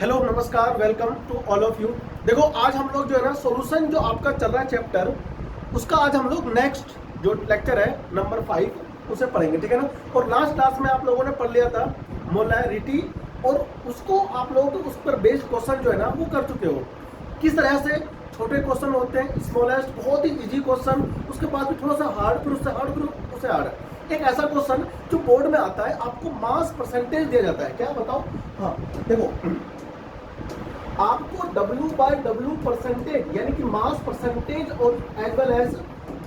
Hello नमस्कार, welcome to all of you. देखो आज हम लोग जो है ना सॉल्यूशन जो आपका चल रहा है चैप्टर, उसका आज हम लोग नेक्स्ट जो लेक्चर है नंबर 5 उसे पढ़ेंगे, ठीक है ना। और लास्ट क्लास में आप लोगों ने पढ़ लिया था मोलैरिटी, और उसको आप लोग उस पर बेस्ड क्वेश्चन जो है ना वो कर चुके हो। किस तरह से छोटे क्वेश्चन होते हैं, स्मॉलेस्ट बहुत ही इजी क्वेश्चन, उसके बाद भी थोड़ा सा हार्ड, फिर उससे हार्ड, फिर उससे हार्ड। एक ऐसा क्वेश्चन जो बोर्ड में आता है, आपको मास परसेंटेज दिया जाता है, क्या बताओ। हाँ देखो, आपको W बाय W परसेंटेज यानी कि मास परसेंटेज और एज वेल एज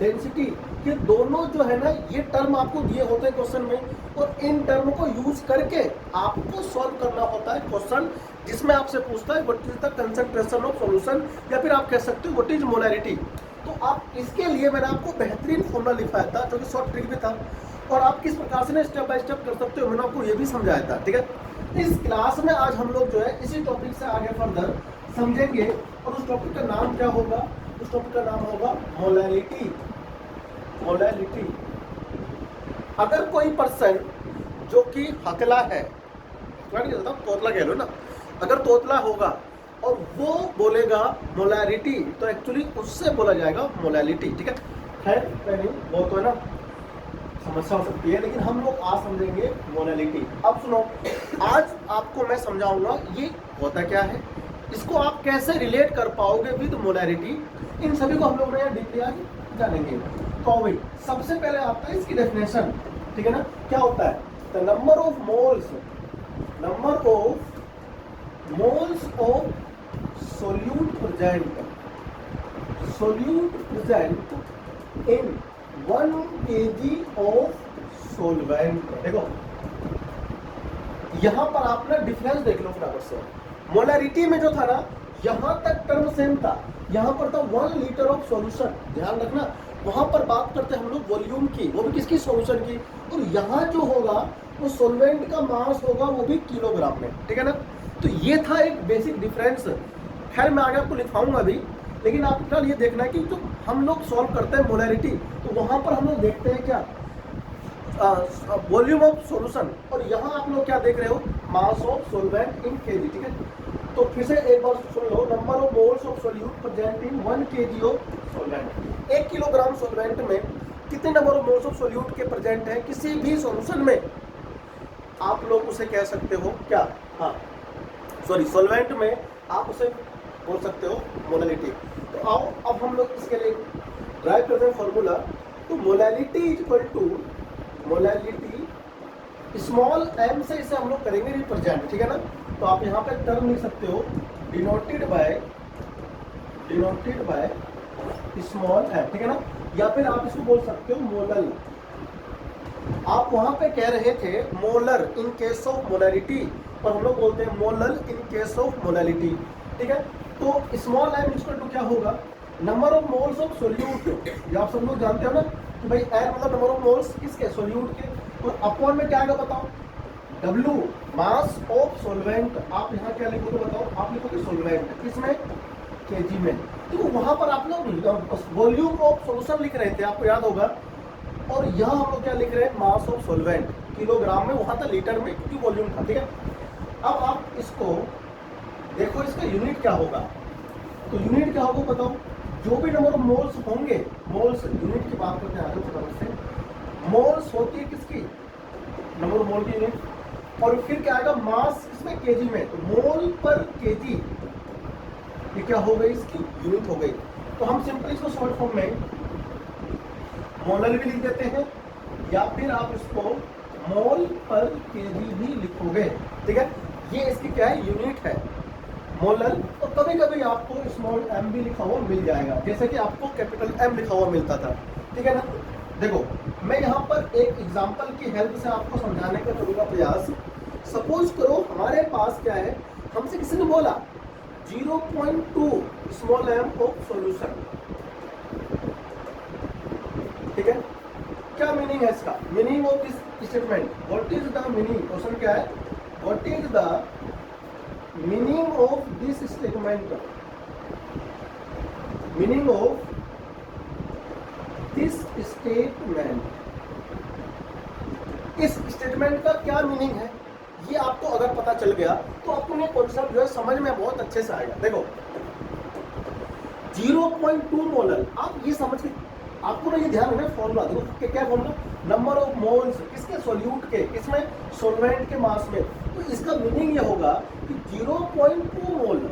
डेंसिटी, ये दोनों जो है ना ये टर्म आपको दिए होते हैं क्वेश्चन में, और इन टर्म को यूज करके आपको सॉल्व करना होता है क्वेश्चन, जिसमें आपसे पूछता है what is the concentration of solution, या फिर आप कह सकते हो व्हाट इज मोलैरिटी। तो आप इसके लिए मैंने आपको बेहतरीन फॉर्मूला लिखाया था, जो कि शॉर्ट ट्रिक भी था, और आप किस प्रकार से स्टेप बाय स्टेप कर सकते हो मैंने आपको ये भी समझाया था, ठीक है। इस क्लास में आज हम लोग जो है इसी टॉपिक से आगे फर्दर समझेंगे, और उस टॉपिक का नाम क्या होगा, उस टॉपिक का नाम होगा मोलैरिटी। मोलैरिटी। अगर कोई पर्सन जो कि हकला है, नहीं चलता, तोतला कह लो ना, अगर तोतला होगा और वो बोलेगा मोलैरिटी, तो एक्चुअली उससे बोला जाएगा मोलैरिटी, ठीक है। वो तो है ना समस्या हो सकती है, लेकिन हम लोग आज समझेंगे मोलैरिटी। अब सुनो, आज आपको मैं समझाऊंगा ये होता क्या है, इसको आप कैसे रिलेट कर पाओगे विद मोलैरिटी, इन सभी को हम लोग यहाँ डीपली आज जानेंगे। तो भाई सबसे पहले आता है इसकी डेफिनेशन, ठीक है ना। क्या होता है, the number of moles of solute present in 1 kg of solvent. देखो यहां पर आप ना डिफरेंस देख लो फटाफट से। मोलैरिटी में जो था ना, यहां तक टर्म सेम था, यहां पर था 1 लीटर ऑफ सॉल्यूशन, ध्यान रखना। वहां पर बात करते हैं हम लोग वॉल्यूम की, वो भी किसकी, सॉल्यूशन की। और यहां जो होगा वो सॉल्वेंट का मास होगा, वो भी किलोग्राम में, ठीक है ना। तो ये था एक बेसिक डिफरेंस। खैर मैं आगे आपको लिखाऊंगा अभी, लेकिन आप फिलहाल ये देखना है कि जो हम लोग सॉल्व करते हैं मोलैरिटी, तो वहां पर हम लोग देखते हैं क्या, वॉल्यूम ऑफ सॉल्यूशन, और यहाँ आप लोग क्या देख रहे हो, mass of solvent in kg, ठीक है। तो फिर से एक बार सुन लो, number of moles of solute present in 1 kg of solvent. 1 kilogram solvent में कितने number of moles of solute के प्रेजेंट है किसी भी सॉल्यूशन में, आप लोग उसे कह सकते हो क्या, हाँ सॉरी सॉल्वेंट में आप उसे बोल सकते हो मोलैरिटी। तो आओ अब हम लोग इसके लिए ड्राइव करते हैं फॉर्मूला। तो molarity is equal to molarity small m से इसे हम लोग करेंगे रिप्रेजेंट, ठीक है ना। तो आप यहाँ पे टर्म लिख सकते हो डिनोटेड बाय स्मॉल m, ठीक है ना। या फिर आप इसको बोल सकते हो मोलल। आप वहां पे कह रहे थे molar in case of molarity, और हम लोग बोलते हैं molal in case of molarity, ठीक है। तो स्मॉल m इक्वल टू क्या होगा, number of moles of solute. ये आप सब लोग जानते हो ना कि भाई n मतलब नंबर ऑफ मोल्स किसके, सोल्यूट के, और अपॉन में क्या आएगा बताओ, W मास ऑफ सोल्वेंट। आप यहाँ क्या लिखोगे बताओ, आप लिखोगे सोल्वेंट किसमें, केजी में। तो वहां पर आप लोग वॉल्यूम ऑफ सॉल्यूशन लिख रहे थे, आपको याद होगा, और यहाँ हम लोग क्या लिख रहे हैं, मास ऑफ सोल्वेंट किलोग्राम में, वहां था लीटर में क्योंकि वॉल्यूम था, ठीक है। अब आप इसको देखो, इसका यूनिट क्या होगा, तो यूनिट क्या होगा बताओ, जो भी नंबर ऑफ मोल्स होंगे, मोल्स यूनिट की बात करते हैं आगे फटाफट से, मोल्स होती है किसकी, नंबर ऑफ मोल की यूनिट, और फिर क्या आएगा मास इसमें केजी में, तो मोल पर केजी, ये क्या हो गई, इसकी यूनिट हो गई। तो हम सिंपली इसको शॉर्ट फॉर्म में मोलर भी लिख देते हैं, या फिर आप इसको मोल पर केजी भी लिखोगे, ठीक है। ये इसकी क्या है, यूनिट है मोलर। तो कभी कभी आपको स्मॉल m भी लिखा हुआ मिल जाएगा, जैसे कि आपको कैपिटल M लिखा हुआ मिलता था, ठीक है ना। देखो मैं यहाँ पर एक एग्जांपल की हेल्प से आपको समझाने का करूँगा प्रयास। सपोज करो हमारे पास क्या है, हमसे किसी ने बोला 0.2 स्मॉल m ऑफ सॉल्यूशन, ठीक है। क्या मीनिंग है इसका, meaning of this statement, what is the meaning, question क्या है, what is the meaning of this statement, meaning of this statement, इस स्टेटमेंट का क्या मीनिंग है, ये आपको अगर पता चल गया तो आपको ये कॉन्सेप्ट जो है समझ में बहुत अच्छे से आएगा। देखो 0.2 मोलर, आप ये समझ के आपको ना ये ध्यान रखना फॉर्मूला, देखो क्या फॉर्मूला, नंबर ऑफ मोल्स किसके, सोल्यूट के, किसमें, सॉल्वेंट के मास में। तो इसका मीनिंग ये होगा कि 0.2 mole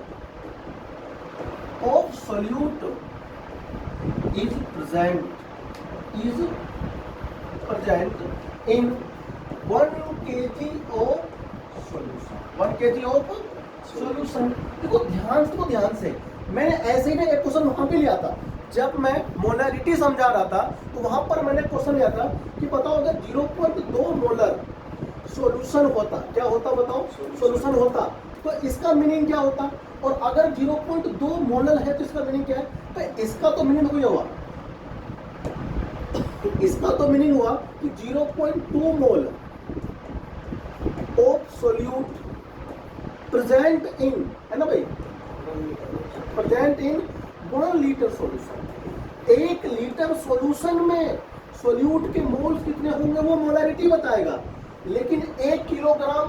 of solute is present in 1 kg of solution, 1 kg of solution। देखो ध्यान से मैंने ऐसे ही ना एक क्वेश्चन वहां पे लिया था, जब मैं मोलरिटी समझा रहा था तो वहां पर मैंने क्वेश्चन लिया था कि बताओ अगर 0.2 मोलर सॉल्यूशन होता, क्या होता बताओ, सॉल्यूशन होता, तो इसका मीनिंग क्या होता, और अगर 0.2 मोलर है तो इसका मीनिंग क्या है। तो इसका तो मीनिंग हुआ कि 0.2 मोल ऑफ सोल्यूट प्रेजेंट इन, है ना भाई, present in 1 litre solution. 1 litre solution में सोल्यूट के मोल्स कितने होंगे वो मोलरिटी बताएगा, लेकिन 1 kilogram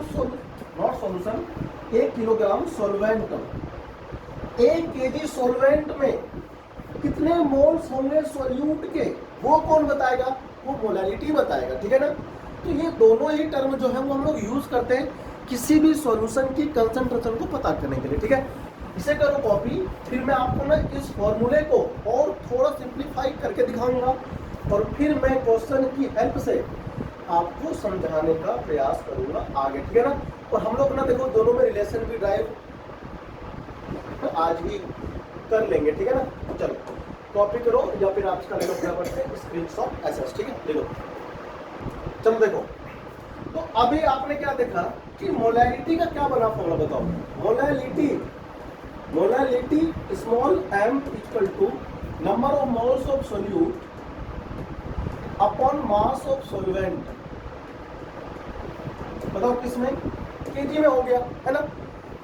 not solution, 1 kilogram solvent, 1 KG solvent में कितने मोल्स होंगे सोल्यूट के, वो कौन बताएगा, वो मोलरिटी बताएगा, ठीक है ना। तो ये दोनों ही टर्म जो है वो हम लोग यूज करते हैं किसी भी सॉल्यूशन की कंसंट्रेशन को पता करने के लिए, ठीक है। इसे करो कॉपी, फिर मैं आपको ना इस फॉर्मूले को और थोड़ा सिंप्लीफाई करके दिखाऊंगा और फिर मैं क्वेश्चन की हेल्प से आपको समझाने का प्रयास करूंगा आगे, ठीक है ना। और हम लोग ना देखो दोनों में रिलेशन भी ड्राइव आज ही कर लेंगे, ठीक है ना। चलो कॉपी करो या फिर आप इसका ले लो फटाफट से स्क्रीनशॉट ऐसा, ठीक है, ले लो। चलो देखो, तो अभी आपने क्या देखा कि मोलैरिटी का क्या बना फॉर्मूला बताओ। Molarity small m equal to number of moles of solute upon mass of solvent. बताओ किसमें, केजी में हो गया, है ना।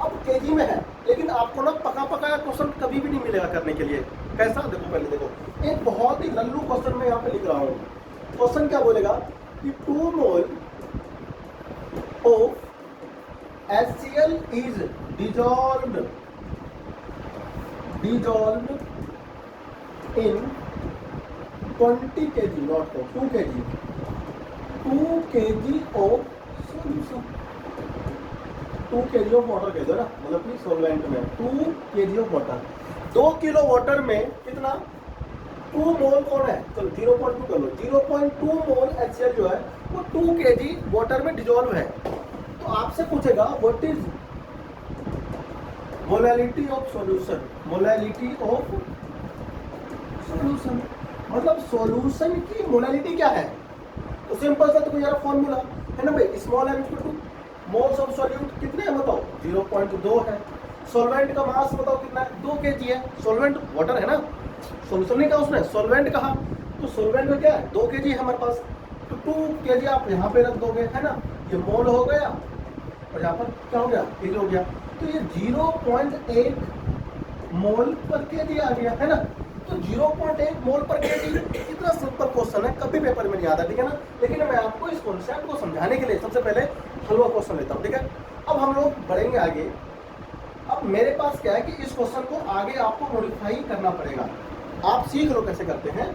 अब केजी में है, लेकिन आपको ना पकाया क्वेश्चन कभी भी नहीं मिलेगा करने के लिए। कैसा, देखो पहले देखो, एक बहुत ही लल्लू क्वेश्चन मैं यहाँ पे लिख रहा हूँ। क्वेश्चन क्या बोलेगा कि 2 mole of HCl is dissolved in 20 kg, not 2 kg, 2 kg of solution, 2 kg of water कह दो ना, मतलब कि सॉल्वेंट में 2 kg of water, 2 kilo water में कितना, 2 मोल कौन है, चलो 0.2 कर लो, 0.2 मोल HCl जो है वो 2 kg वाटर में डिजोल्व है। तो आपसे पूछेगा what is molality of solution, molality of solution, मतलब सॉल्यूशन की मोलैलिटी क्या है। तो सिंपल सा तो यार फॉर्मूला है ना भाई, small m equal two moles of solute कितने हैं बताओ, 0.2 है। सॉल्वेंट का मास बताओ कितना है, 2 kg है। सॉल्वेंट वाटर है ना, सॉल्यूशन नहीं कहा उसने, सॉल्वेंट कहा, तो सॉल्वेंट में क्या है, 2 kg है हमारे पास, तो 2 kg आप यहाँ पे रख दोगे, है ना, ये मोल हो गया और यहाँ पर क्या हो गया, kg हो गया। तो ये 0.1 मोल पर केजी आ गया, है ना। तो 0.1 मोल पर केजी कितना सिंपल क्वेश्चन है, कभी पेपर में नहीं आता, ठीक है ना। लेकिन मैं आपको इस कॉन्सेप्ट को समझाने के लिए सबसे पहले हलवा क्वेश्चन लेता हूँ, ठीक है। अब हम लोग बढ़ेंगे आगे। अब मेरे पास क्या है कि इस क्वेश्चन को आगे आपको मॉडिफाई करना पड़ेगा। आप सीख लो कैसे करते हैं।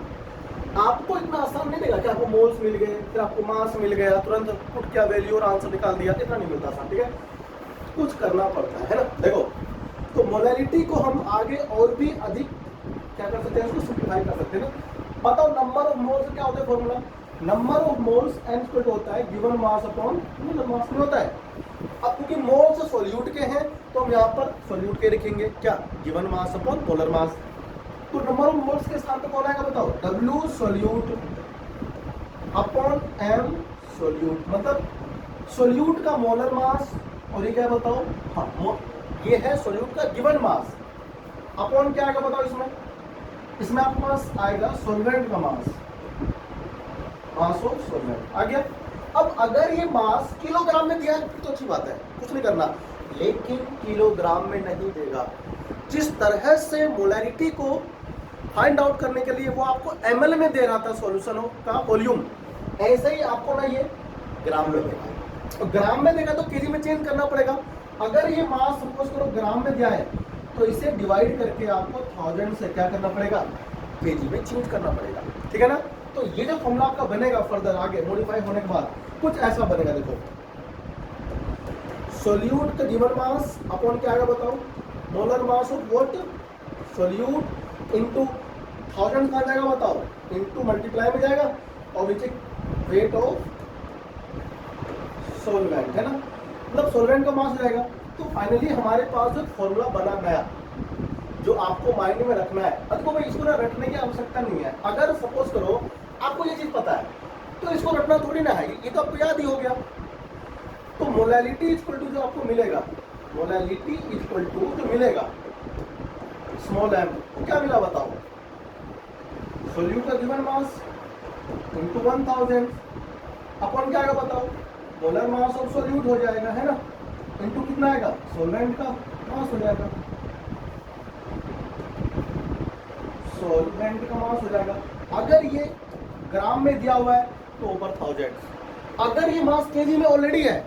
आपको इतना आसान नहीं देगा कि आपको मोल्स मिल गए, फिर आपको मास मिल गया, तुरंत पुट क्या वैल्यू और आंसर निकाल दिया, इतना नहीं मिलता आसान, ठीक है। कुछ करना पड़ता है ना। देखो, तो मोलैरिटी को हम आगे और भी अधिक क्या कर सकते हैं, इसको सिंप्लीफाई कर सकते हैं ना। बताओ नंबर ऑफ मोल्स क्या होता है formula, number of moles n equal to होता है given mass upon molar mass में होता है। अब क्योंकि मोल्स सोल्यूट के हैं तो हम यहाँ पर सोल्यूट के लिखेंगे, क्या, गिवन मास अपॉन मोलर मास। तो नंबर ऑफ मोल्स के स्थान पे कौन आएगा बताओ, W solute upon M solute, मतलब सोल्यूट का मोलर मास और ये क्या बताओ, हाँ ये है सोल्यूट का गिवन मास अपॉन क्या आएगा बताओ, इसमें आपके पास आएगा सॉल्वेंट का मास, मास ऑफ सॉल्वेंट आ गया। अब अगर ये मास किलोग्राम में दिया है तो अच्छी बात है, कुछ नहीं करना, लेकिन किलोग्राम में नहीं देगा। जिस तरह से मोलैरिटी को फाइंड आउट करने के लिए वो आपको ml में दे रहा था सॉल्यूशन का वॉल्यूम, ऐसे ही आपको ना ये ग्राम में देगा। और ग्राम में देगा तो केजी में चेंज करना पड़ेगा। अगर ये मास सपोज करो ग्राम में दिया है तो इसे डिवाइड करके आपको 1000 से क्या करना पड़ेगा, केजी में चेंज करना पड़ेगा, ठीक है ना। तो ये जो फॉर्मूला आपका बनेगा फर्दर आगे मॉडिफाई होने के बाद कुछ ऐसा बनेगा, देखो सोल्यूट का गिवन मास अपॉन क्या आएगा बताओ, molar mass of what, solute into 1000 कहाँ जाएगा बताओ, इनटू मल्टीप्लाई में जाएगा और नीचे वेट ऑफ सोलवेंट, है ना, मतलब सोलवेंट का मास जाएगा। तो फाइनली हमारे पास जो फॉर्मूला बना गया जो आपको माइंड में रखना है। देखो भाई इसको ना रटने की आवश्यकता नहीं है। अगर सपोज करो आपको ये चीज पता है तो इसको रटना थोड़ी ना है, ये तो आपको याद ही हो गया। तो मोलैलिटी इक्वल टू जो आपको मिलेगा, मोलैलिटी इक्वल टू जो मिलेगा स्मॉल एम, तो क्या मिला बताओ, सोल्यूट का गिवन मास इनटू 1000 अपॉन क्या आएगा बताओ, मोलर मास ऑफ सोल्यूट हो जाएगा, है ना, इनटू कितना आएगा, सोलवेंट का मास हो जाएगा, सोलवेंट का मास हो जाएगा। अगर ये ग्राम में दिया हुआ है तो ऊपर 1000, अगर ये मास केजी में ऑलरेडी है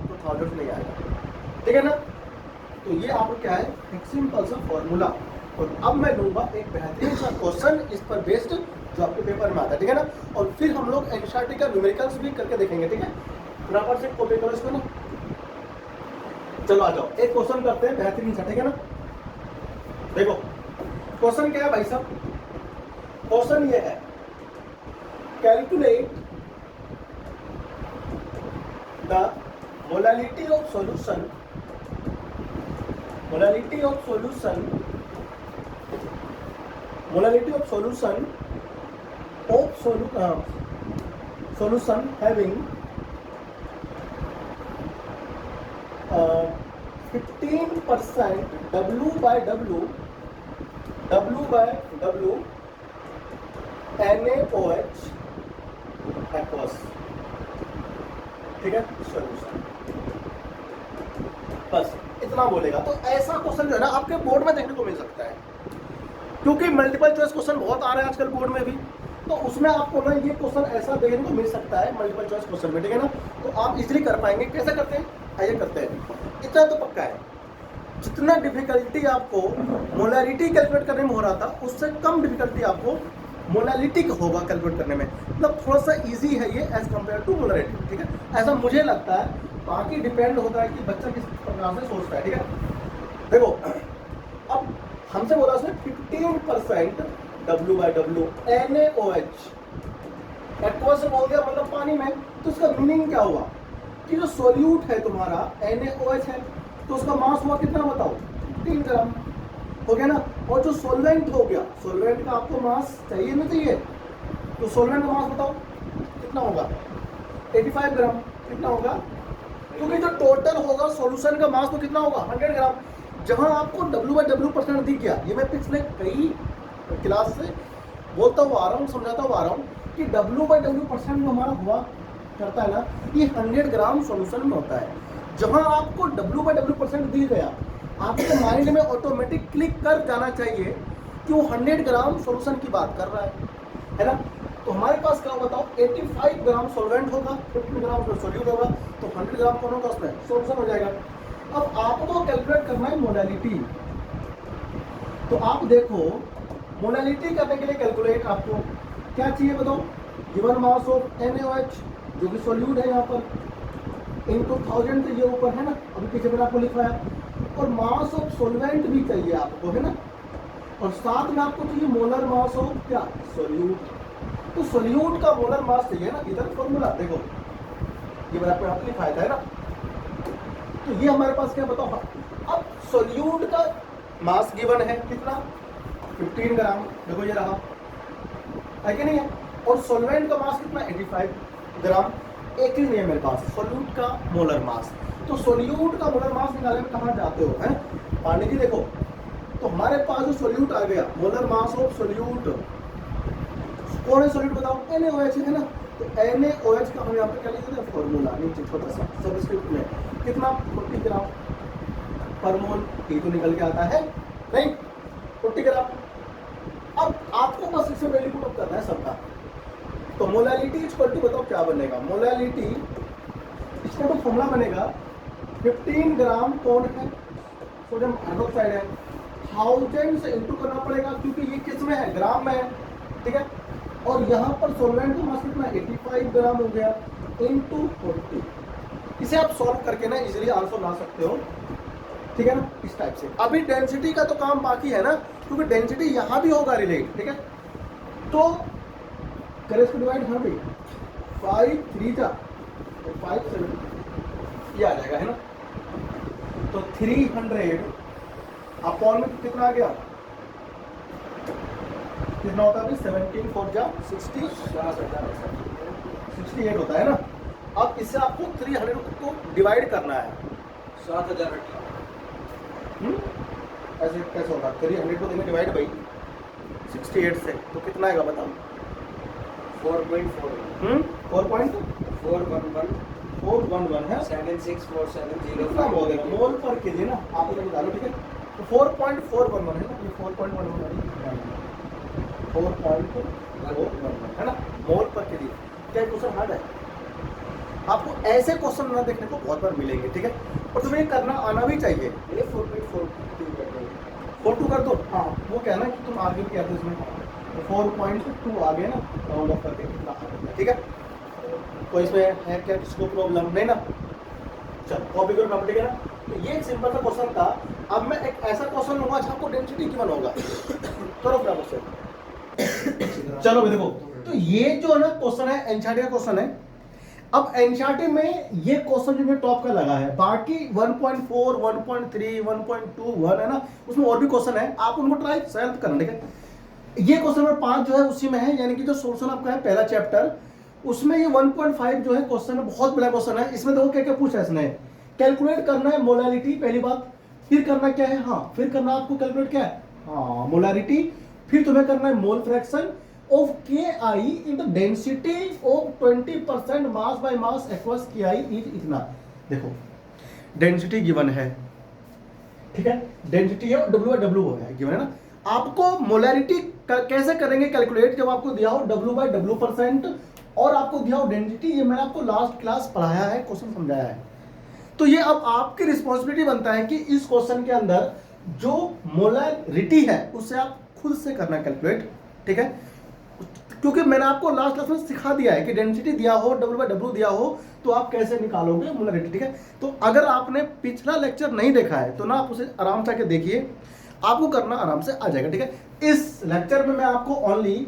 तो 1000 नहीं आएगा, ठीक है ना। तो ये आपको क्या है, एक सिंपल सा फॉर्मूला। और अब मैं लूंगा एक बेहतरीन सा क्वेश्चन इस पर बेस्ड जो आपके पेपर में आता है, ठीक है ना। और फिर हम लोग एनसीईआरटी का न्यूमेरिकल्स भी करके देखेंगे, ठीक है। बराबर से कॉपी करो इसको ना, चलो आ जाओ एक क्वेश्चन करते हैं बेहतरीन सा, ठीक है ना। देखो क्वेश्चन क्या है भाई साहब, क्वेश्चन ये है calculate the molality of solution, molality of solution, molality of solution of solution having 15% W by W NaOH aqueous, ठीक है, सॉल्यूशन। बस इतना बोलेगा तो ऐसा क्वेश्चन जो है ना आपके बोर्ड में देखने को मिल सकता है, क्योंकि मल्टीपल चॉइस क्वेश्चन बहुत आ रहे हैं आजकल बोर्ड में भी, तो उसमें आपको ना ये क्वेश्चन ऐसा देखने को मिल सकता है मल्टीपल चॉइस क्वेश्चन में, ठीक है ना। तो आप इजीली कर पाएंगे। कैसे करते हैं, आइए करते हैं। इतना तो पक्का है, जितना डिफिकल्टी आपको मोलैलिटी कैलकुलेट करने में हो रहा था उससे कम डिफिकल्टी आपको मोलैलिटी का होगा कैलकुलेट करने में, मतलब थोड़ा सा इजी है ये एज कम्पेयर टू मोलैलिटी, ठीक है, ऐसा मुझे लगता है। बाकी डिपेंड होता है कि बच्चा किस प्रकार से सोचता है, ठीक है। देखो अब हमसे बोला उसने 15% W/W NaOH एक्वस से बोल दिया, मतलब पानी में, तो उसका मीनिंग क्या हुआ कि जो सोल्यूट है तुम्हारा NaOH है तो उसका मास हुआ कितना बताओ, 3 ग्राम हो गया ना। और जो सोलवेंट हो गया, सोलवेंट का आपको मास चाहिए ना, चाहिए, तो सोलवेंट का मास बताओ कितना होगा, 85 ग्राम, कितना होगा, क्योंकि जो टोटल होगा सॉल्यूशन का मास तो कितना होगा, 100 ग्राम। जहां आपको W/W% दिख गया, ये मैं पिछले कई क्लास से बोलता हुआ आ रहा हूँ, समझाता हुआ आ रहा हूँ कि W/W% जो हमारा हुआ करता है ना, ये 100 ग्राम सॉल्यूशन में होता है। जहां आपको W/W% दी गया, आपके माइंड में ऑटोमेटिक क्लिक कर जाना चाहिए कि वो 100 ग्राम सॉल्यूशन की बात कर रहा है ना। तो हमारे पास क्या बताओ, 85 ग्राम सॉल्वेंट होगा, 15 ग्राम सोल्यूट होगा, तो 100 ग्राम कौन होगा उसमें, सॉल्यूशन हो जाएगा। अब आपको कैलकुलेट करना है मोलैलिटी, तो आप देखो मोलैलिटी करने के लिए कैलकुलेट आपको क्या चाहिए बताओ, गिवन मास ऑफ NaOH जो कि सोल्यूट है यहाँ पर, इनटू 1000 तो ये ऊपर है ना, अभी पीछे पर आपको लिखा है, और मास ऑफ सोलवेंट भी चाहिए आपको, है ना, और साथ में आपको चाहिए मोलर मास ऑफ क्या, सोल्यूट। तो सोल्यूट का मोलर मास चाहिए ना, इधर फॉर्मूला देखो ये मैंने आपको यहाँ पे लिखा है ना। तो ये हमारे पास क्या बताओ, अब सोल्यूट का मास गिवन है कितना, 15 ग्राम, देखो ये रहा है कि नहीं है, और सोलवेंट का मास कितना, 85 ग्राम। एक ही नहीं है मेरे पास सोल्यूट का मोलर मास, तो सोल्यूट का मोलर मास निकालने में कहाँ जाते हो, है पांडे जी। देखो तो हमारे पास जो सोल्यूट आ गया, मोलर मास ऑफ सोल्यूट, कौन है सोल्यूट बताओ, NaOH है ना। तो NaOH का हम यहाँ पे क्या लिख देते, फॉर्मूला नीचे छोटा सा सबस्क्रिप्ट में, कितना, 40 ग्राम पर मोल, ये तो निकल के आता है नहीं, 40 ग्राम। अब आपको बस इसे वैल्यू पुट अप करना है सबका। तो मोलैलिटी इक्वल टू बताओ क्या बनेगा, मोलैलिटी इसका तो फॉर्मूला बनेगा 15 ग्राम कौन है, सोडियम हाइड्रोक्साइड है, 1000 से इंटू करना पड़ेगा क्योंकि ये किस में है, ग्राम में है, ठीक है। और यहाँ पर सॉल्वेंट का मास कितना 85 ग्राम हो गया इंटू 40। इसे आप सॉल्व करके ना इजीली आंसर ला सकते हो, ठीक है ना, इस टाइप से। अभी डेंसिटी का तो काम बाकी है ना, क्योंकि डेंसिटी यहाँ भी होगा रिलेट, ठीक है। तो करें इसको डिवाइड, हाँ भाई 5 3 जा तो 5 7 ये आ जाएगा, है ना। तो 300 अपॉन में कितना आ गया, कितना होता है अभी 17 4 जा 60 68 होता है ना। अब इससे आपको 300 को डिवाइड करना है 7000 ऐसे कैसे होगा, 300 को देंगे डिवाइड बाई 68 से तो कितना आएगा बताओ, 4.4 4.411 है, 76470 कितना मोल है, मोल पर केजी ना आप लोग डालो, ठीक है। तो 4.411 है ना, ये 4.11 है ना, मोल पर केजी। क्या क्वेश्चन हार्ड है, आपको ऐसे क्वेश्चन ना देखने को बहुत बार मिलेंगे, ठीक है। और तुम्हें ये करना आना भी चाहिए। 4.42 कर दो, हाँ वो क्या ना कि तुम आगे क्या थे इसमें, 4.2 आ गए ना, राउंड ऑफ करके कितना आ गया, ठीक है। तो इसमें है क्या, किसको प्रॉब्लम नहीं ना, चलो कॉपी करो नंबर, ठीक है ना। तो ये एक सिंपल सा क्वेश्चन था। अब मैं एक ऐसा क्वेश्चन लूंगा जहाँ आपको डेंसिटी गिवन होगा, करो फटाफट से। चलो भाई देखो, तो ये जो है ना क्वेश्चन है एनसीईआरटी का क्वेश्चन है। अब एनसीईआरटी में ये क्वेश्चन जो है टॉप का लगा है, बाकी 1.4 1.3 1.2 1 है ना, उसमें और भी क्वेश्चन है, आप उनको ट्राई सॉल्व करना, ठीक है। ये क्वेश्चन नंबर 5 जो है उसी में है, यानी कि जो सोल्यूशन आपका है पहला चैप्टर, उसमें ये 1.5 जो है क्वेश्चन है, बहुत बड़ा क्वेश्चन है। इसमें देखो क्या क्या पूछा है इसने, कैलकुलेट करना है मोलैरिटी पहली बात, फिर करना क्या है, हाँ फिर करना आपको कैलकुलेट क्या है, हाँ मोलैरिटी, फिर तुम्हें करना है mole fraction of Ki in the density of 20% mass by mass across Ki is इतना। देखो डेंसिटी गिवन है, ठीक है, डेंसिटी है W है गिवन है ना। आपको मोलैरिटी कैसे करेंगे कैलकुलेट, जब आपको दिया हो W/W% और आपको दिया हो डेंसिटी, ये मैंने आपको लास्ट क्लास पढ़ाया है, क्वेश्चन समझाया है। तो ये अब आपकी रिस्पॉन्सिबिलिटी बनता है कि इस क्वेश्चन के अंदर जो मोलैरिटी है उससे आप खुद से करना कैलकुलेट, ठीक है। क्योंकि मैंने आपको लास्ट क्लास में सिखा दिया है कि डेंसिटी दिया हो W/W दिया हो तो आप कैसे निकालोगे मोलैरिटी, ठीक है। तो अगर आपने पिछला लेक्चर नहीं देखा है तो ना आप उसे आराम से आके देखिए, आपको करना आराम से आ जाएगा, ठीक है। इस लेक्चर में मैं आपको ओनली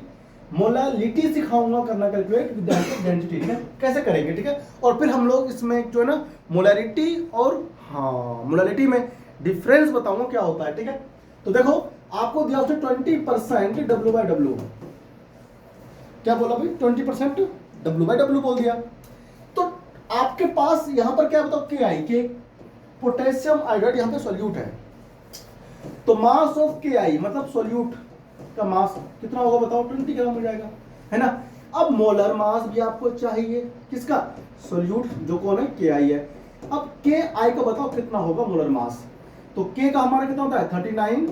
मोलैरिटी सिखाऊंगा करना कैलकुलेट विद डेंसिटी, ठीक है, कैसे करेंगे, ठीक है। और फिर हम लोग इसमें जो है ना मोलैरिटी और हाँ मोलैरिटी में डिफरेंस बताऊंगा क्या होता है, ठीक है। तो देखो आपको दिया उसने 20% W/W, क्या बोला भाई 20% W/W बोल दिया। तो आपके पास यहां पर क्या बताओ Ki के पोटेशियम आयोडाइड यहां पे सॉल्यूट है, तो मास ऑफ Ki मतलब सॉल्यूट का मास कितना होगा बताओ, 20 ग्राम हो जाएगा, है ना। अब मोलर मास भी आपको चाहिए, किसका, सॉल्यूट जो कौन है Ki है। अब Ki का बताओ कितना होगा मोलर मास, तो K का हमारा कितना होता है 39,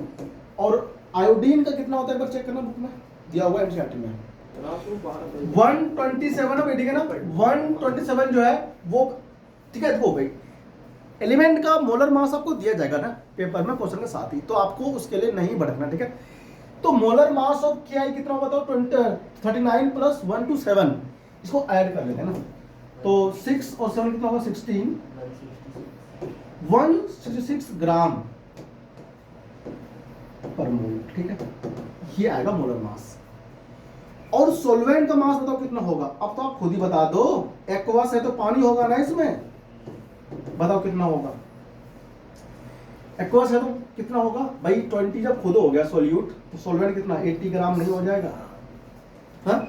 और आयोडीन का कितना होता है एक बार चेक करना, बुक में दिया हुआ है एनसीईआरटी में 127 है, ठीक है ना। 127 जो है वो, ठीक है। वो भाई एलिमेंट का मोलर मास आपको दिया जाएगा ना पेपर में क्वेश्चन के साथ ही, तो आपको उसके लिए नहीं भटकना, ठीक है। तो मोलर मास ऑफ Ki कितना होगा बताओ, 39 प्लस 1 to 7, इसको ऐड कर लेते हैं ना, तो 6 और 7 कितना होगा 16, 166 ग्राम पर मोल, ठीक है, ये आएगा मोलर मास। और सॉल्वेंट का मास बताओ कितना होगा, अब तो आप खुद ही बता दो, एक्वस है तो पानी होगा ना इसमें, बताओ कितना होगा, एक्वस है तो कितना होगा भाई 20, जब खुद हो गया सॉल्यूट तो सॉल्वेंट कितना 80 ग्राम नहीं हो जाएगा, हाँ।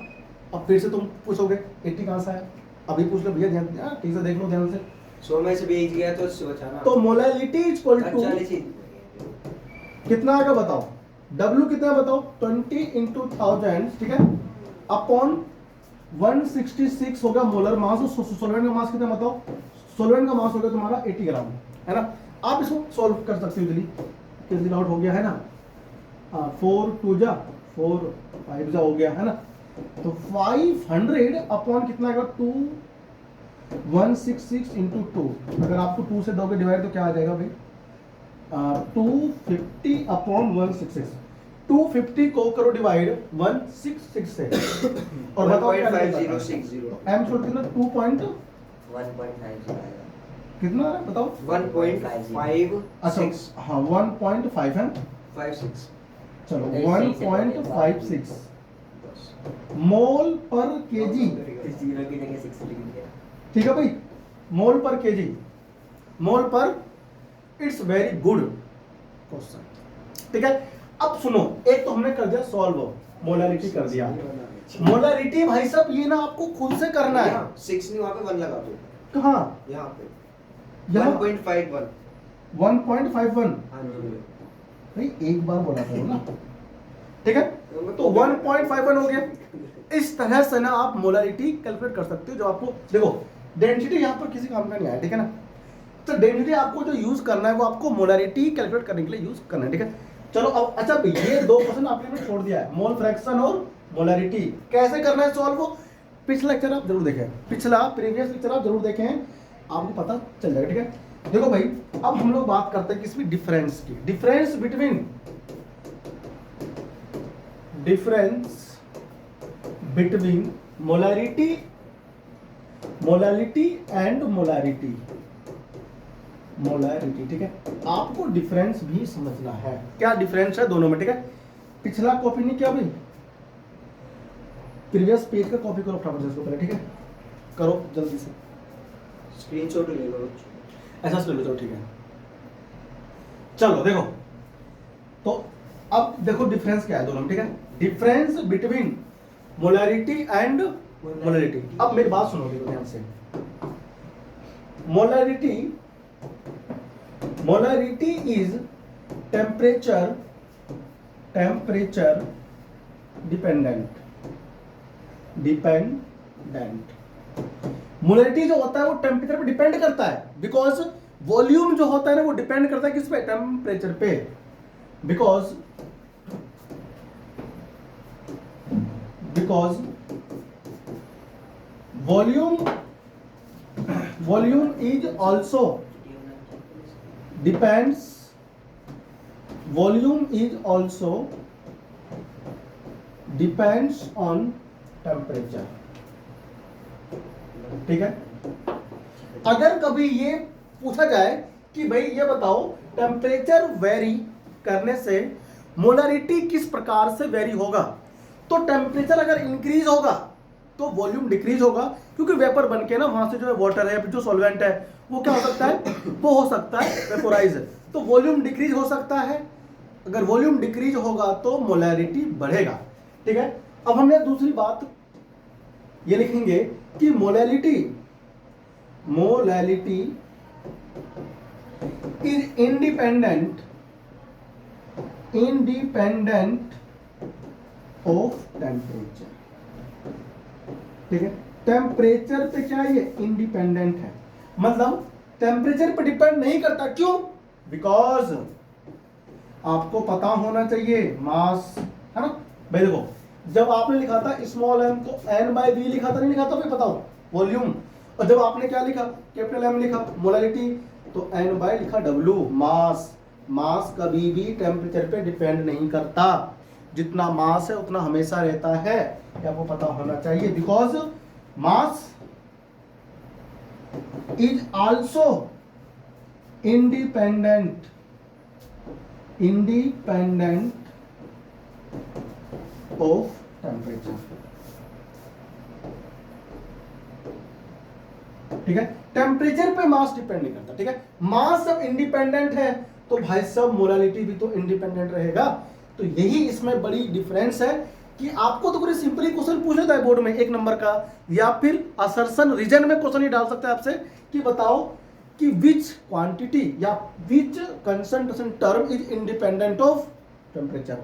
अब फिर से तुम पूछोगे 80 कहां से आया, अभी पूछ लो भैया ध्यान, ठीक से देख लो ध्यान से, 100 में से बीच गया तो बचाना, तो मोलैरिटी इक्वल टू कितना आएगा बताओ, W कितना है बताओ 20 into 1000, ठीक है, अपॉन 166 होगा मोलर मास। और सोलवेंट का मास कितना बताओ, सोलवेंट का मास होगा तुम्हारा 80 ग्राम, है ना। आप इसको सॉल्व कर सकते हो, कैंसिल आउट हो गया है ना, 4 2 जा 4 5 जा हो गया है ना। तो 500 अपॉन कितना आएगा 166 इंटू 2, अगर आपको 2 से दोगे डिवाइड तो क्या आ जाएगा भाई? 250 अपॉन 166। 250 को करो डिवाइड 166 से और बताओ क्या निकलता है? 1.5060 एम छोड़ के ना 2 पॉइंट 1.50 आएगा। कितना है बताओ? 1.56 अच्छा हाँ 1.5 है, 56 चलो ऐसे ही से 1.56 मोल पर केजी, जीरो की जगह 6 लिख दिया। ठीक है भाई, मोल पर केजी, मोल पर, इट्स वेरी गुड क्वेश्चन। ठीक है, अब सुनो, एक तो हमने कर दिया सॉल्व, मोलारिटी कर दिया। मोलारिटी भाई साहब ये ना आपको खुद से करना है। 6 नहीं, वहाँ पे 1 लगा दो, कहाँ? यहाँ पे यहाँ 1.51। 1.51 हाँ जी, भाई एक बार बोला करो ना, ठीक है, तो 1.51 हो गया। इस तरह से ना आप मोलारिटी कैलकुलेट कर सकते हो। जो आपको देखो डेंसिटी यहाँ पर किसी काम का नहीं आया, ठीक है ना, तो डेंसिटी आपको जो यूज करना है वो आपको मोलारिटी कैलकुलेट करने के लिए यूज करना है, ठीक है। चलो अब अच्छा ये 2 क्वेश्चन आपने छोड़ दिया है, मोल फ्रैक्शन और मोलारिटी कैसे करना है सॉल्व। पिछला लेक्चर आप जरूर देखें, पिछला प्रीवियस लेक्चर आप जरूर देखें, आपको पता चल जाएगा, ठीक है। देखो भाई अब हम लोग बात करते हैं किसमें, डिफरेंस की। Difference between molarity and molarity, ठीक है। आपको डिफरेंस भी समझना है, क्या डिफरेंस है दोनों में, ठीक है। पिछला कॉपी नहीं किया भाई, प्रीवियस पेज का कॉपी करो फटाफट से इसको पहले, ठीक है, करो जल्दी से, स्क्रीनशॉट ले लो। ऐसा से ले लो, चलो ठीक है। चलो देखो, तो अब देखो डिफरेंस क्या है दोनों में, ठीक है। Difference between molarity and molarity. अब मेरी बात सुनो देखो ध्यान से, molarity is temperature dependent. Molarity जो होता है वो टेम्परेचर पे डिपेंड करता है, बिकॉज वॉल्यूम जो होता है ना वो डिपेंड करता है किस पे, टेम्परेचर पे। Because volume is also depends on temperature, ठीक है। अगर कभी ये पूछा जाए कि भाई ये बताओ टेम्परेचर वेरी करने से मोलारिटी किस प्रकार से वेरी होगा, तो टेम्परेचर अगर इंक्रीज होगा तो वॉल्यूम डिक्रीज होगा, क्योंकि वेपर बन के ना वहां से जो है वाटर है, जो सॉल्वेंट है वो क्या हो सकता है, वो हो सकता है वेपोराइज, तो वॉल्यूम डिक्रीज हो सकता है। अगर वॉल्यूम डिक्रीज होगा तो मोलारिटी बढ़ेगा, ठीक है। अब हमने दूसरी बात ये लिखेंगे कि molarity is independent of temperature, ठीक है। टेम्परेचर पे क्या ये इंडिपेंडेंट है, मतलब टेम्परेचर पे डिपेंड नहीं करता। क्यों? बिकॉज आपको पता होना चाहिए मास, है ना भाई। देखो जब आपने लिखा था स्मॉल m तो n/v लिखा था, नहीं लिखा था भाई, बताओ वॉल्यूम। और जब आपने क्या लिखा, कैपिटल M लिखा मोलारिटी, तो n/ लिखा w, मास कभी भी टेम्परेचर पे डिपेंड नहीं करता, जितना मास है उतना हमेशा रहता है, ये आपको पता होना चाहिए। Because mass is also independent of temperature, ठीक है। टेम्परेचर पे मास डिपेंड नहीं करता, ठीक है। मास जब इंडिपेंडेंट है तो भाई साहब मोलारिटी भी तो इंडिपेंडेंट रहेगा। तो यही इसमें बड़ी डिफरेंस है कि आपको तो पूरे सिंपली क्वेश्चन पूछ लेता है बोर्ड में 1 नंबर का, या फिर असर्शन रीजन में क्वेश्चन ही डाल सकता है आपसे कि बताओ कि विच क्वांटिटी या which concentration term is independent of temperature.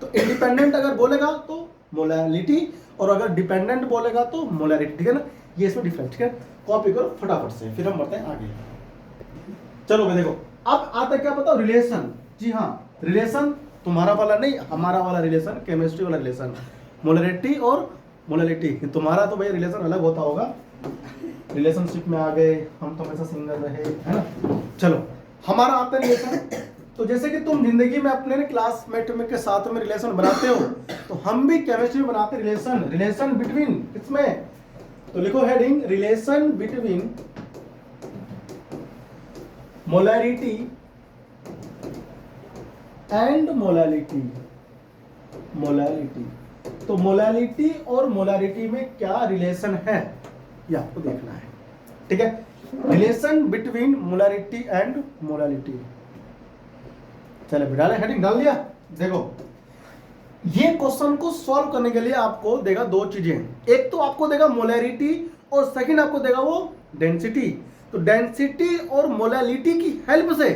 तो इंडिपेंडेंट अगर बोलेगा तो मोलारिटी, और अगर डिपेंडेंट बोलेगा तो मोलारिटी, ठीक है ना। ये इसमें डिफरेंस, ठीक है। कॉपी करो फटाफट से, फिर हम बढ़ते हैं आगे। चलो भाई देखो, अब आता क्या बताओ, रिलेशन। जी हाँ, रिलेशन तुम्हारा वाला नहीं, हमारा वाला रिलेशन, केमिस्ट्री वाला रिलेशन, मोलारिटी और मोलालिटी। तुम्हारा तो भाई रिलेशन अलग होता होगा, रिलेशनशिप में आ गए, हम तो हमेशा सिंगल रहे, है ना। चलो हमारा आता है रिलेशन। तो जैसे कि तुम जिंदगी में अपने क्लासमेट में के साथ में रिलेशन बनाते हो, तो हम भी केमिस्ट्री में बनाते रिलेशन। रिलेशन बिटवीन किसमें, तो लिखो heading relation between molarity and molality. Molality, तो मोलैलिटी और मोलैरिटी में क्या रिलेशन है ये आपको देखना है, ठीक है। Relation between molarity and molality. चलो डाले, हेडिंग डाल दिया। देखो ये क्वेश्चन को सॉल्व करने के लिए आपको देगा दो चीजें, एक तो आपको देगा मोलैरिटी और सेकंड आपको देगा वो डेंसिटी। तो डेंसिटी और मोलैलिटी की हेल्प से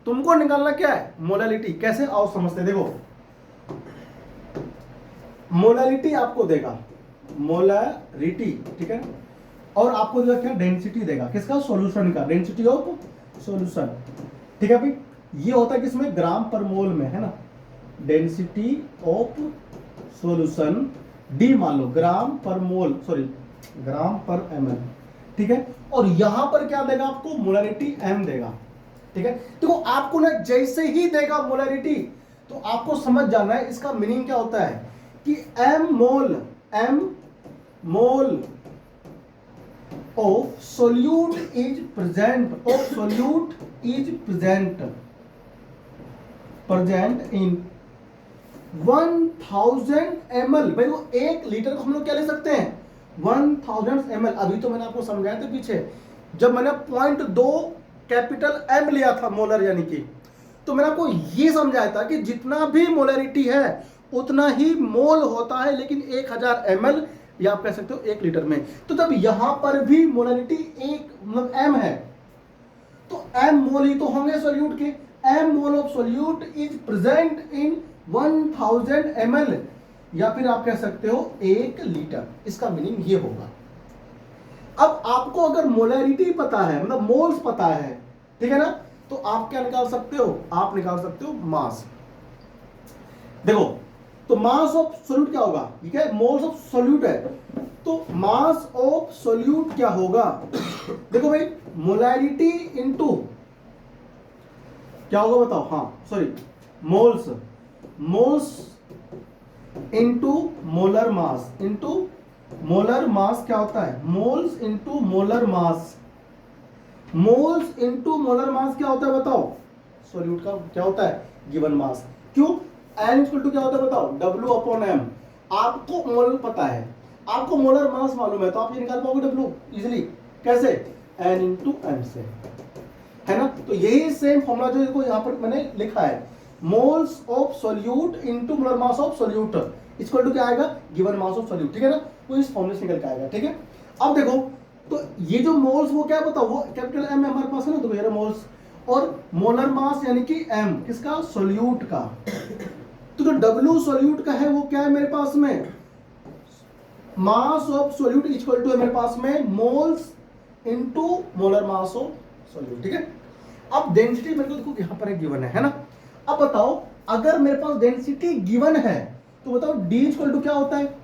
तुमको निकालना क्या है, मोलैलिटी। कैसे, आओ समझते। देखो मोलैलिटी आपको देगा, मोलैरिटी, ठीक है, और आपको देगा क्या, डेंसिटी देगा। किसका, सॉल्यूशन का, डेंसिटी ऑफ सॉल्यूशन, ठीक है भाई। ये होता है किसमें, ग्राम पर मोल में, है ना। डेंसिटी ऑफ सॉल्यूशन डी मान लो, ग्राम पर मोल, सॉरी ग्राम पर ml, ठीक है। और यहां पर क्या देगा आपको, मोलैरिटी m देगा, ठीक है। तो आपको ना जैसे ही देगा मोलैरिटी, तो आपको समझ जाना है इसका मीनिंग क्या होता है कि m mole of solute is present, of solute is present in 1000 ml। भाई वो 1 लीटर को हम लोग क्या ले सकते हैं, 1000 ml। अभी तो मैंने आपको समझाया था पीछे, जब मैंने 0.2 कैपिटल M लिया था मोलर यानी कि, तो मैंने आपको ये समझाया था कि जितना भी मोलैरिटी है उतना ही मोल होता है, लेकिन 1000 ml या आप कह सकते हो 1 लीटर में। तो जब यहां पर भी मोलैरिटी एक मतलब M है, तो M मोल ही तो होंगे सोल्यूट के। M mole of solute is present in 1000 ml, या फिर आप कह सकते हो 1 लीटर। इसका मीनिंग ये होगा। अब आपको अगर मोलैरिटी पता है, मतलब मोल्स पता है, ठीक है ना, तो आप क्या निकाल सकते हो, आप निकाल सकते हो मास। देखो तो मास ऑफ सोल्यूट क्या होगा, ठीक है, मोल्स ऑफ सोल्यूट है, तो मास ऑफ सोल्यूट क्या होगा। देखो भाई मोलैरिटी इनटू क्या होगा बताओ, हाँ सॉरी मोल्स, इनटू मोलर मास, इनटू मोलर मास क्या होता है, मोल्स इनटू मोलर मास। मोल्स इनटू मोलर मास क्या होता है बताओ, सोल्यूट का क्या होता है, गिवन मास। क्यों, n इक्वल टू क्या होता है बताओ, W अपॉन m। आपको मोल पता है, आपको मोलर मास मालूम है, तो आप ये निकाल पाओगे W इजीली। कैसे, n इंटू m से, है ना। तो यही सेम फॉर्मूला जो देखो यहाँ पर मैंने लिखा है, moles of solute into molar mass of solute equal to क्या आएगा, गिवन मास ऑफ सोल्यूट, ठीक है ना। वो इस फॉर्मूले से निकल के आएगा, ठीक है। अब देखो तो ये जो मोल्स वो क्या बताओ, वो कैपिटल M हमारे पास है ना, तो ये मोल्स, और मोलर मास यानी कि m किसका, सोल्यूट का। तो जो W सोल्यूट का है वो क्या है मेरे पास में, mass of solute equal to है मेरे पास में moles into molar mass of solute, ठीक है। अब डेंसिटी मेरे को देखो यहां पर गिवन है ना। अब बताओ अगर मेरे पास डेंसिटी गिवन है, तो बताओ D इक्वल टू क्या होता है,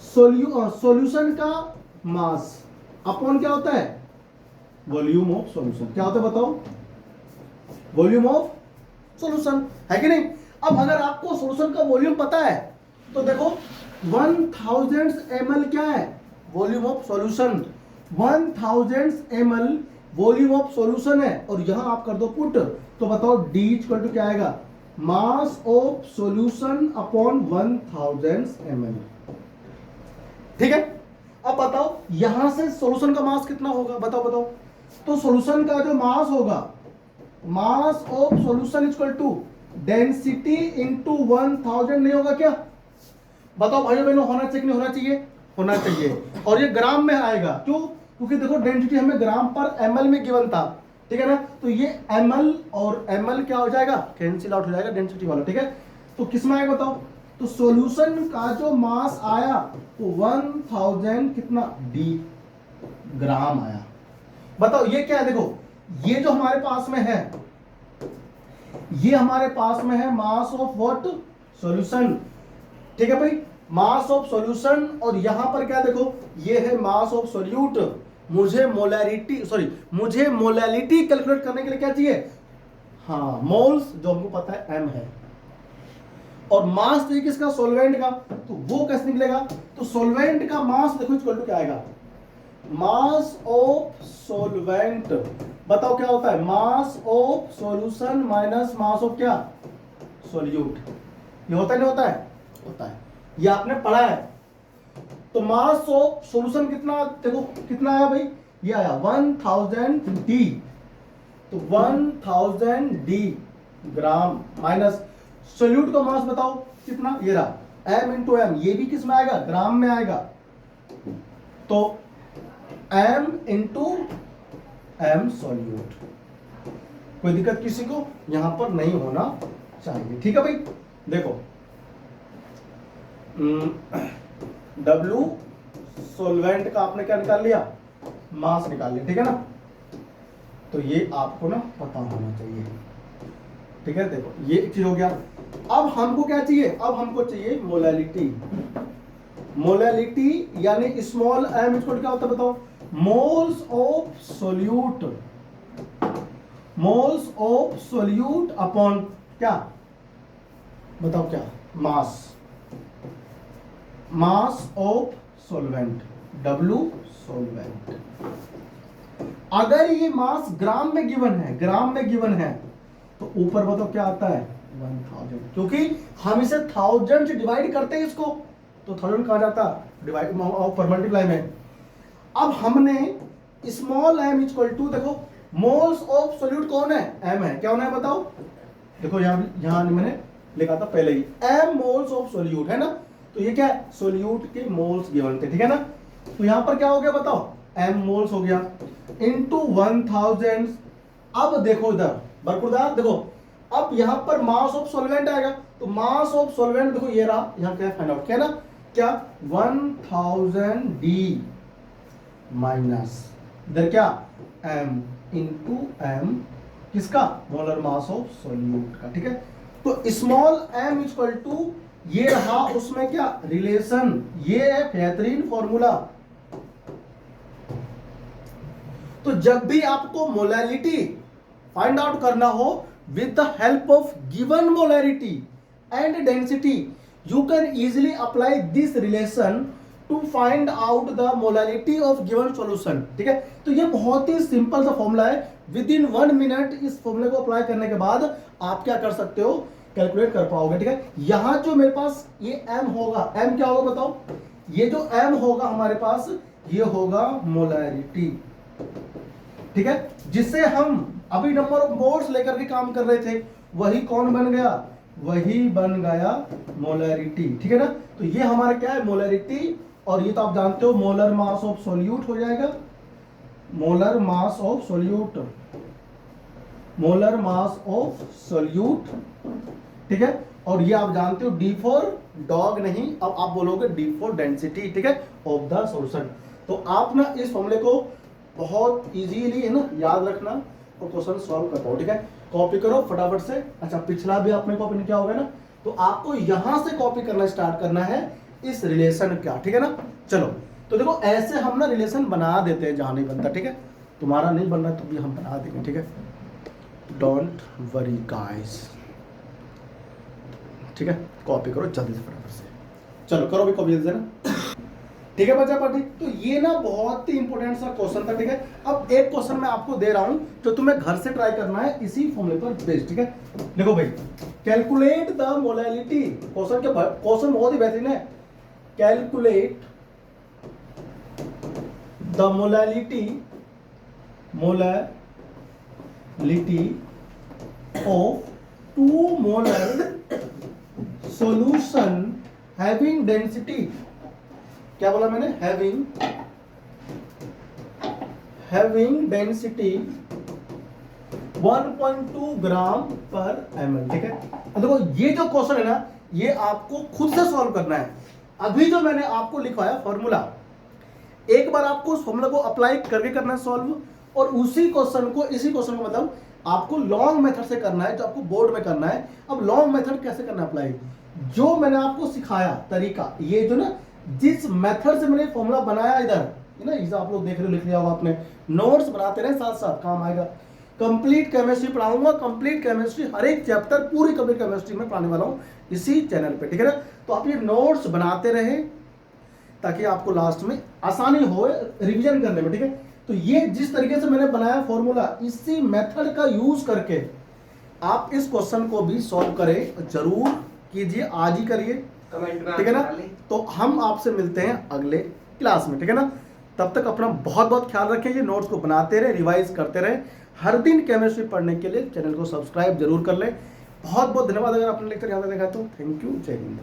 सॉल्यूशन का मास अपॉन क्या होता है, वॉल्यूम ऑफ सॉल्यूशन। क्या होता है बताओ, वॉल्यूम ऑफ सॉल्यूशन, है कि नहीं। अब अगर आपको सॉल्यूशन का वॉल्यूम पता है, तो देखो 1000 ml क्या है, volume of solution, 1000 ml volume of solution है, और यहां आप कर दो पुट, तो बताओ D इक्वल टू क्या आएगा, मास ऑफ सॉल्यूशन अपॉन 1000 ml, ठीक है। अब बताओ यहां से सॉल्यूशन का मास कितना होगा, बताओ। तो सॉल्यूशन का जो मास होगा, mass of solution equal to density into 1000 नहीं होगा क्या, बताओ भाइयों बहनों, होना चाहिए नहीं होना चाहिए, होना चाहिए। और ये ग्राम में आएगा, क्यों, क्योंकि देखो डेंसिटी हमें ग्राम पर ml में गिवन था, ठीक है ना। तो ये ml और ml क्या हो जाएगा, कैंसिल आउट हो जाएगा डेंसिटी वाला, ठीक है। तो किस में आएगा बताओ, तो सॉल्यूशन का जो मास आया वो 1000 कितना D ग्राम आया। बताओ ये क्या है, देखो ये जो हमारे पास में है, ये हमारे पास में है मास ऑफ व्हाट, सॉल्यूशन, ठीक है भाई। मास ऑफ सॉल्यूशन, और यहां पर क्या देखो, ये है मास ऑफ सॉल्यूट। मुझे मोलैलिटी कैलकुलेट करने के लिए क्या चाहिए, हाँ मोल्स, जो हमको पता है m है, और मास चाहिए किसका, सॉल्वेंट का। तो वो कैसे निकलेगा, तो सॉल्वेंट का मास देखो इक्वल टू क्या आएगा, मास ऑफ सॉल्वेंट। बताओ क्या होता है, मास of solution minus mass of क्या, सॉल्यूट। ये होता है नहीं होता है, होता है, ये आपने पढ़ा है। तो मास ऑफ सॉल्यूशन कितना, देखो कितना आया भाई, ये आया 1000 डी, तो 1000 डी ग्राम, माइनस सॉल्यूट का मास बताओ कितना, ये रहा m इंटू एम, ये भी किस में आएगा, ग्राम में आएगा, तो m इंटू एम सॉल्यूट। कोई दिक्कत किसी को यहां पर नहीं होना चाहिए, ठीक है भाई। देखो W सॉल्वेंट का आपने क्या निकाल लिया, मास निकाल लिया, ठीक है ना। तो ये आपको ना पता होना चाहिए, ठीक है। देखो ये एक चीज हो गया। अब हमको क्या चाहिए, अब हमको चाहिए मोलैलिटी। मोलैलिटी यानी स्मॉल m इक्वल क्या होता है बताओ, moles of solute, moles of solute upon क्या, बताओ क्या, mass, mass of solvent, W solvent. अगर ये मास ग्राम में गिवन है, ग्राम में गिवन है, तो ऊपर बताओ क्या आता है 1000, क्योंकि हम इसे 1000 से डिवाइड करते हैं इसको, तो 1000 कहा जाता डिवाइड पर मल्टीप्लाई में। अब हमने स्मॉल m इक्वल टू, देखो मोल्स ऑफ सॉल्यूट कौन है, m है, क्या होना है बताओ, देखो यहां मैंने लिखा था पहले ही, m मोल्स ऑफ सॉल्यूट है ना, तो ये क्या है, सॉल्यूट के मोल्स गिवन थे, ठीक है ना। तो यहां पर क्या हो गया बताओ, m मोल्स हो गया इनटू 1000। अब देखो इधर बरकुरदार, देखो अब यहां पर मास ऑफ सॉल्वेंट आएगा, तो मास ऑफ सॉल्वेंट देखो ये रहा, यहां क्या फाइंड आउट, क्या ना, क्या 1000 डी माइनस इधर क्या m इंटू एम, किसका, मोलर मास ऑफ सॉल्यूट का, ठीक है। तो स्मॉल m इक्वल टू ये रहा, उसमें क्या रिलेशन, ये है बेहतरीन फॉर्मूला। तो जब भी आपको मोलैलिटी फाइंड आउट करना हो with the help of given molarity and density, you can easily apply this relation to find out the molality of given solution, ठीक है। तो ये बहुत ही सिंपल सा फॉर्मूला है, विद इन 1 मिनट इस फॉर्मूले को अप्लाई करने के बाद आप क्या कर सकते हो, कैलकुलेट कर पाओगे, ठीक है। यहां जो मेरे पास ये m होगा, m क्या होगा बताओ, ये जो m होगा हमारे पास, ये होगा मोलैरिटी, ठीक है, जिससे हम अभी नंबर ऑफ मोल्स लेकर के काम कर रहे थे, वही कौन बन गया, वही बन गया मोलैरिटी, ठीक है ना। तो ये हमारा क्या है, मोलैरिटी, और ये तो आप जानते हो मोलर मास ऑफ सॉल्यूट हो जाएगा, molar mass of solute, molar mass of solute, ठीक है। और ये आप जानते हो D फॉर डॉग नहीं, अब आप बोलोगे D फॉर डेंसिटी, ठीक है, ऑफ द सॉल्यूशन। तो आप ना इस फॉर्मूले को बहुत इजीली है ना याद रखना और क्वेश्चन सॉल्व कर पाओ, ठीक है। कॉपी करो फटाफट से। अच्छा पिछला भी आपने कॉपी नहीं किया होगा ना, तो आपको यहां से कॉपी करना स्टार्ट करना है इस रिलेशन का, ठीक है ना। चलो तो देखो ऐसे हम ना रिलेशन बना देते हैं जहां नहीं बनता, ठीक है। तुम्हारा नहीं बन रहा तो भी हम बना देंगे, ठीक है, डोंट वरी गाइस, ठीक है। कॉपी करो जल्दी से फटाफट से, चलो करो भी कॉपी जल्दी से ना, ठीक है बच्चा पार्टी। तो ये ना बहुत ही इंपॉर्टेंट सा क्वेश्चन था, ठीक है। अब एक क्वेश्चन मैं आपको दे रहा हूं जो तुम्हें घर से ट्राई करना है इसी फॉर्मूले पर बेस्ड, ठीक है। देखो भाई, कैलकुलेट द मोलैलिटी, क्वेश्चन बहुत ही बेहतरीन है। Calculate the molality of 2 molar solution having density, क्या बोला मैंने, हैविंग डेंसिटी 1.2 ग्राम पर ml, ठीक है। अब देखो ये जो क्वेश्चन है ना, ये आपको खुद से सॉल्व करना है। अभी जो मैंने आपको लिखवाया फॉर्मूला, एक बार आपको उस फॉर्मूला को अप्लाई करके करना है सॉल्व, और इसी क्वेश्चन को मतलब आपको लॉन्ग मेथड से करना है, जो आपको बोर्ड में करना है। अब लॉन्ग मेथड कैसे करना है अप्लाई, जो मैंने आपको सिखाया तरीका, ये जो ना जिस मेथड से मैंने फॉर्मूला बनाया इधर, है ना, इसे आप लोग देख रहे हो, लिख लिया होगा आपने, नोट्स बनाते रहे, साथ साथ काम आएगा। कंप्लीट केमिस्ट्री पढ़ाऊंगा, कंप्लीट केमिस्ट्री हर एक चैप्टर पूरी कंप्लीट केमिस्ट्री में पढ़ाने वाला हूँ इसी चैनल पे, ठीक है ना। तो आप ये नोट्स बनाते रहे ताकि आपको लास्ट में आसानी हो रिवीजन करने में, ठीक है। तो ये जिस तरीके से मैंने बनाया फॉर्मूला, इसी मेथड का यूज करके आप इस क्वेश्चन को भी सॉल्व करें, जरूर कीजिए, आज ही करिए, कमेंट में ठीक है ना। आंसर डालें। तो हम आपसे मिलते हैं अगले क्लास में, ठीक है ना। तब तक अपना बहुत बहुत ख्याल रखें, ये नोट्स को बनाते रहे, रिवाइज करते रहे, हर दिन केमिस्ट्री पढ़ने के लिए चैनल को सब्सक्राइब जरूर कर लें। बहुत बहुत धन्यवाद अगर आपने लेक्चर यहाँ तक देखा तो। थैंक यू, जय हिंद।